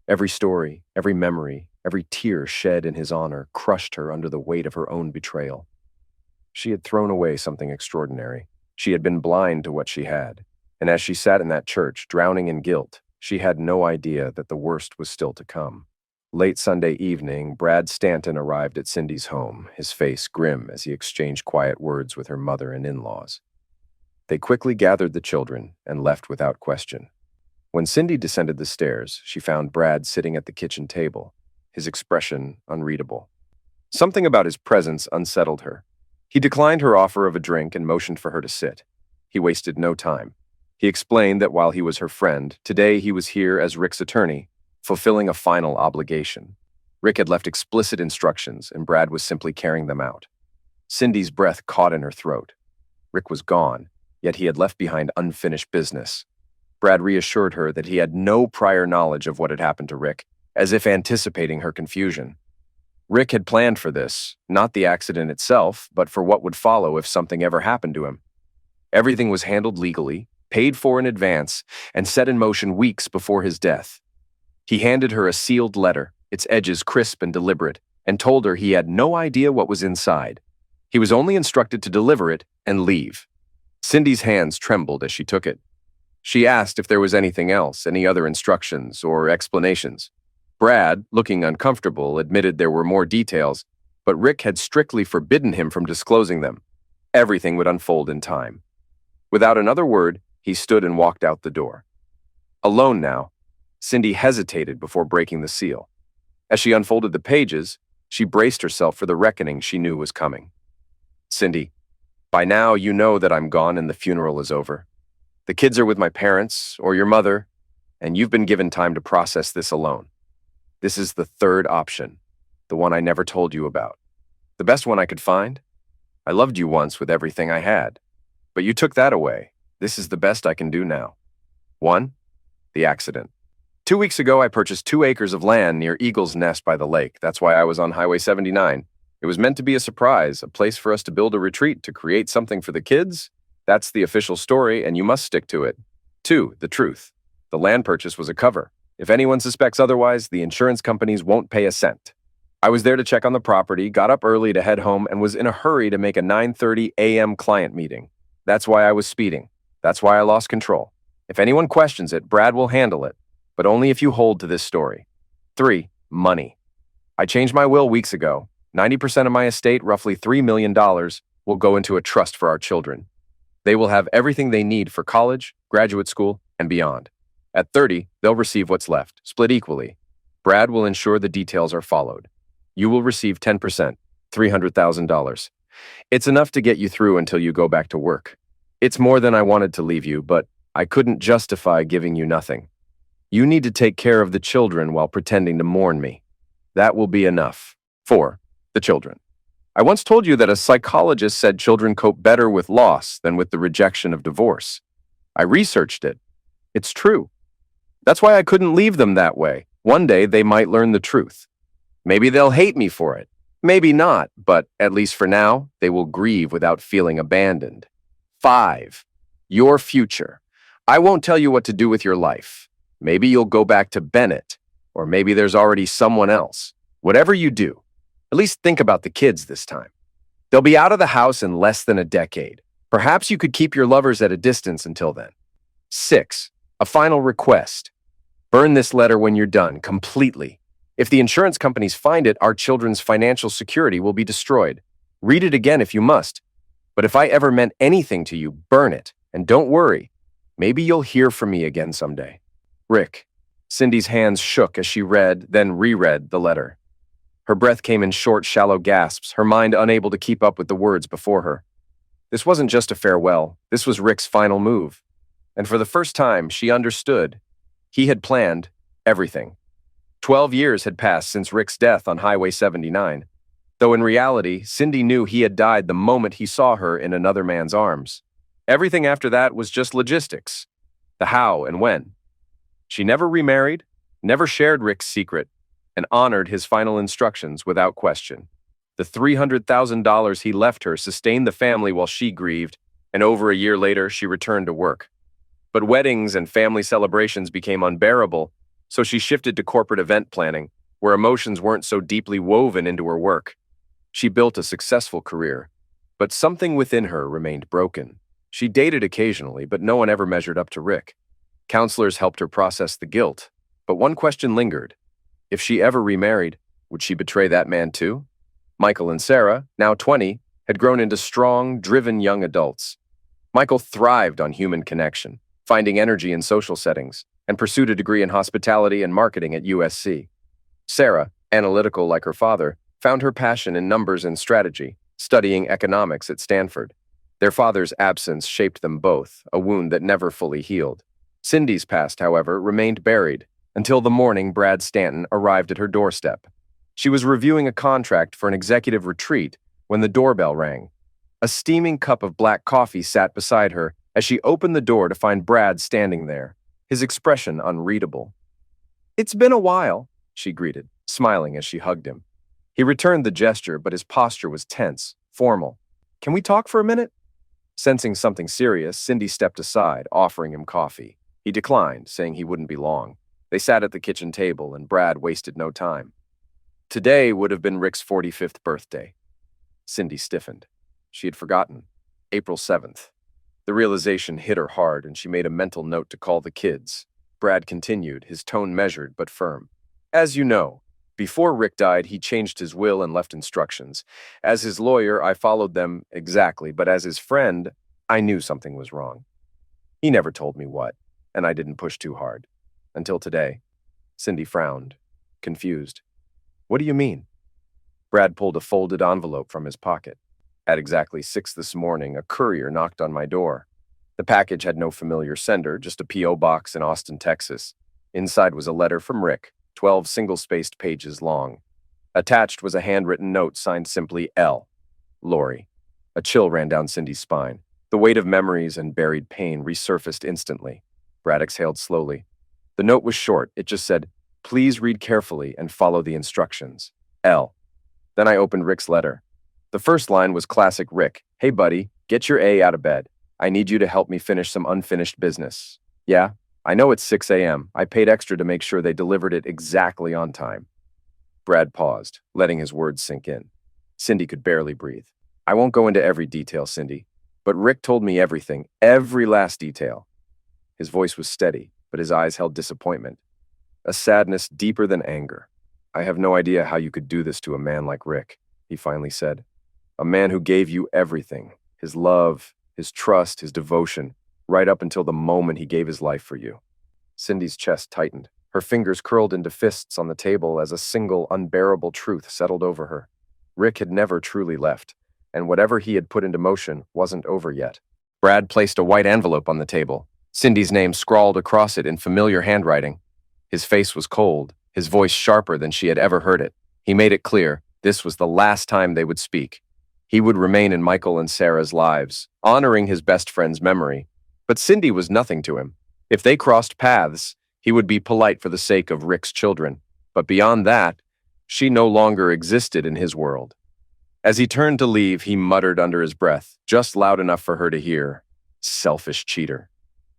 Every story, every memory, every tear shed in his honor crushed her under the weight of her own betrayal. She had thrown away something extraordinary. She had been blind to what she had, and as she sat in that church, drowning in guilt, she had no idea that the worst was still to come. Late Sunday evening, Brad Stanton arrived at Cindy's home, his face grim as he exchanged quiet words with her mother and in-laws. They quickly gathered the children and left without question. When Cindy descended the stairs, she found Brad sitting at the kitchen table, his expression unreadable. Something about his presence unsettled her. He declined her offer of a drink and motioned for her to sit. He wasted no time. He explained that while he was her friend, today he was here as Rick's attorney, fulfilling a final obligation. Rick had left explicit instructions, and Brad was simply carrying them out. Cindy's breath caught in her throat. Rick was gone, yet he had left behind unfinished business. Brad reassured her that he had no prior knowledge of what had happened to Rick, as if anticipating her confusion. Rick had planned for this, not the accident itself, but for what would follow if something ever happened to him. Everything was handled legally, paid for in advance, and set in motion weeks before his death. He handed her a sealed letter, its edges crisp and deliberate, and told her he had no idea what was inside. He was only instructed to deliver it and leave. Cindy's hands trembled as she took it. She asked if there was anything else, any other instructions or explanations. Brad, looking uncomfortable, admitted there were more details, but Rick had strictly forbidden him from disclosing them. Everything would unfold in time. Without another word, he stood and walked out the door. Alone now, Cindy hesitated before breaking the seal. As she unfolded the pages, she braced herself for the reckoning she knew was coming. "Cindy, By now, you know that I'm gone and the funeral is over. The kids are with my parents or your mother, and you've been given time to process this alone. This is the third option, the one I never told you about. The best one I could find? I loved you once with everything I had, but you took that away. This is the best I can do now. 1. The accident. 2 weeks ago, I purchased 2 acres of land near Eagle's Nest by the lake. That's why I was on Highway 79. It was meant to be a surprise, a place for us to build a retreat, to create something for the kids. That's the official story, and you must stick to it. 2. The truth. The land purchase was a cover. If anyone suspects otherwise, the insurance companies won't pay a cent. I was there to check on the property, got up early to head home, and was in a hurry to make a 9:30 a.m. client meeting. That's why I was speeding. That's why I lost control. If anyone questions it, Brad will handle it, but only if you hold to this story. 3. Money. I changed my will weeks ago. 90% of my estate, roughly $3 million, will go into a trust for our children. They will have everything they need for college, graduate school, and beyond. At 30, they'll receive what's left, split equally. Brad will ensure the details are followed. You will receive 10%, $300,000. It's enough to get you through until you go back to work. It's more than I wanted to leave you, but I couldn't justify giving you nothing. You need to take care of the children while pretending to mourn me. That will be enough. 4. The children. I once told you that a psychologist said children cope better with loss than with the rejection of divorce. I researched it. It's true. That's why I couldn't leave them that way. One day they might learn the truth. Maybe they'll hate me for it. Maybe not, but at least for now, they will grieve without feeling abandoned. 5. Your future. I won't tell you what to do with your life. Maybe you'll go back to Bennett, or maybe there's already someone else. Whatever you do, at least think about the kids this time. They'll be out of the house in less than a decade. Perhaps you could keep your lovers at a distance until then. 6. A final request. Burn this letter when you're done, completely. If the insurance companies find it, our children's financial security will be destroyed. Read it again if you must. But if I ever meant anything to you, burn it. And don't worry. Maybe you'll hear from me again someday. Rick. Cindy's hands shook as she read, then reread the letter. Her breath came in short, shallow gasps, her mind unable to keep up with the words before her. This wasn't just a farewell. This was Rick's final move. And for the first time, she understood. He had planned everything. 12 years had passed since Rick's death on Highway 79, though in reality, Cindy knew he had died the moment he saw her in another man's arms. Everything after that was just logistics, the how and when. She never remarried, never shared Rick's secret, and honored his final instructions without question. The $300,000 he left her sustained the family while she grieved, and over a year later, she returned to work. But weddings and family celebrations became unbearable, so she shifted to corporate event planning, where emotions weren't so deeply woven into her work. She built a successful career, but something within her remained broken. She dated occasionally, but no one ever measured up to Rick. Counselors helped her process the guilt, but one question lingered. If she ever remarried, would she betray that man too? Michael and Sarah, now 20, had grown into strong, driven young adults. Michael thrived on human connection, finding energy in social settings, and pursued a degree in hospitality and marketing at USC. Sarah, analytical like her father, found her passion in numbers and strategy, studying economics at Stanford. Their father's absence shaped them both, a wound that never fully healed. Cindy's past, however, remained buried, until the morning Brad Stanton arrived at her doorstep. She was reviewing a contract for an executive retreat when the doorbell rang. A steaming cup of black coffee sat beside her as she opened the door to find Brad standing there, his expression unreadable. "It's been a while," she greeted, smiling as she hugged him. He returned the gesture, but his posture was tense, formal. "Can we talk for a minute?" Sensing something serious, Cindy stepped aside, offering him coffee. He declined, saying he wouldn't be long. They sat at the kitchen table, and Brad wasted no time. Today would have been Rick's 45th birthday. Cindy stiffened. She had forgotten. April 7th. The realization hit her hard, and she made a mental note to call the kids. Brad continued, his tone measured but firm. "As you know, before Rick died, he changed his will and left instructions. As his lawyer, I followed them exactly, but as his friend, I knew something was wrong. He never told me what, and I didn't push too hard. Until today." Cindy frowned, confused. "What do you mean?" Brad pulled a folded envelope from his pocket. At exactly 6 this morning, a courier knocked on my door. The package had no familiar sender, just a P.O. box in Austin, Texas. Inside was a letter from Rick, 12 single-spaced pages long. Attached was a handwritten note signed simply L. Lori. A chill ran down Cindy's spine. The weight of memories and buried pain resurfaced instantly. Brad exhaled slowly. The note was short. It just said, "Please read carefully and follow the instructions. L." Then I opened Rick's letter. The first line was classic Rick. "Hey buddy, get your A out of bed. I need you to help me finish some unfinished business." "Yeah, I know it's 6 a.m. I paid extra to make sure they delivered it exactly on time." Brad paused, letting his words sink in. Cindy could barely breathe. "I won't go into every detail, Cindy, but Rick told me everything, every last detail." His voice was steady, but his eyes held disappointment, a sadness deeper than anger. "I have no idea how you could do this to a man like Rick," he finally said. "A man who gave you everything, his love, his trust, his devotion, right up until the moment he gave his life for you." Cindy's chest tightened. Her fingers curled into fists on the table as a single, unbearable truth settled over her. Rick had never truly left, and whatever he had put into motion wasn't over yet. Brad placed a white envelope on the table, Cindy's name scrawled across it in familiar handwriting. His face was cold, his voice sharper than she had ever heard it. He made it clear this was the last time they would speak. He would remain in Michael and Sarah's lives, honoring his best friend's memory. But Cindy was nothing to him. If they crossed paths, he would be polite for the sake of Rick's children. But beyond that, she no longer existed in his world. As he turned to leave, he muttered under his breath, just loud enough for her to hear, "Selfish cheater."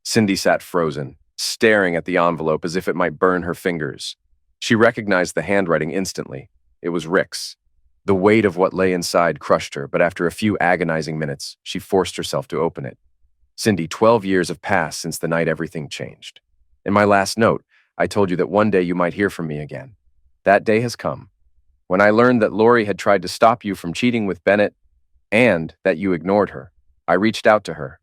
Cindy sat frozen, staring at the envelope as if it might burn her fingers. She recognized the handwriting instantly. It was Rick's. The weight of what lay inside crushed her, but after a few agonizing minutes, she forced herself to open it. "Cindy, 12 years have passed since the night everything changed. In my last note, I told you that one day you might hear from me again. That day has come. When I learned that Lori had tried to stop you from cheating with Bennett, and that you ignored her, I reached out to her.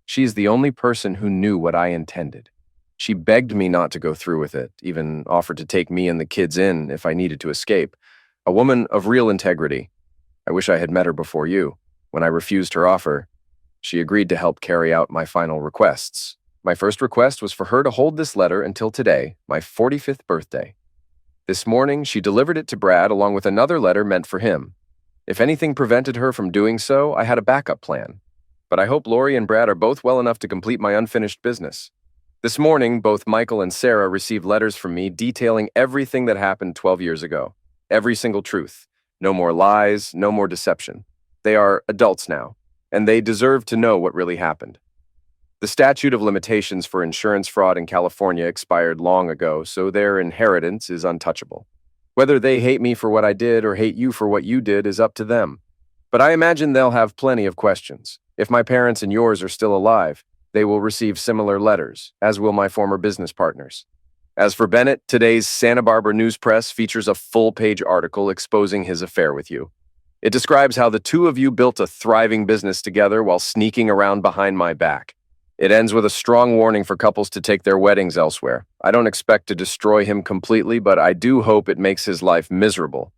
She is the only person who knew what I intended. She begged me not to go through with it, even offered to take me and the kids in if I needed to escape. A woman of real integrity. I wish I had met her before you. When I refused her offer, she agreed to help carry out my final requests. My first request was for her to hold this letter until today, my 45th birthday. This morning, she delivered it to Brad along with another letter meant for him. If anything prevented her from doing so, I had a backup plan. But I hope Lori and Brad are both well enough to complete my unfinished business. This morning, both Michael and Sarah received letters from me detailing everything that happened 12 years ago. Every single truth. No more lies, no more deception. They are adults now, and they deserve to know what really happened. The statute of limitations for insurance fraud in California expired long ago, so their inheritance is untouchable. Whether they hate me for what I did or hate you for what you did is up to them. But I imagine they'll have plenty of questions. If my parents and yours are still alive, they will receive similar letters, as will my former business partners. As for Bennett, today's Santa Barbara News Press features a full-page article exposing his affair with you. It describes how the two of you built a thriving business together while sneaking around behind my back. It ends with a strong warning for couples to take their weddings elsewhere. I don't expect to destroy him completely, but I do hope it makes his life miserable.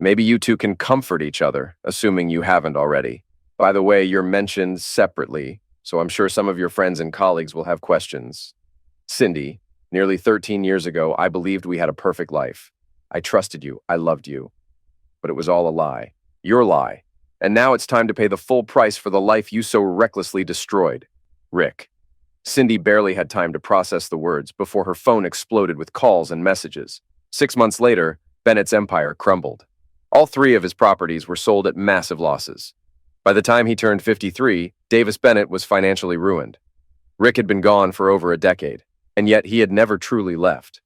Maybe you two can comfort each other, assuming you haven't already. By the way, you're mentioned separately, so I'm sure some of your friends and colleagues will have questions. Cindy, nearly 13 years ago, I believed we had a perfect life. I trusted you. I loved you. But it was all a lie. Your lie. And now it's time to pay the full price for the life you so recklessly destroyed. Rick. Cindy barely had time to process the words before her phone exploded with calls and messages. 6 months later, Bennett's empire crumbled. All 3 of his properties were sold at massive losses. By the time he turned 53, Davis Bennett was financially ruined. Rick had been gone for over a decade, and yet he had never truly left.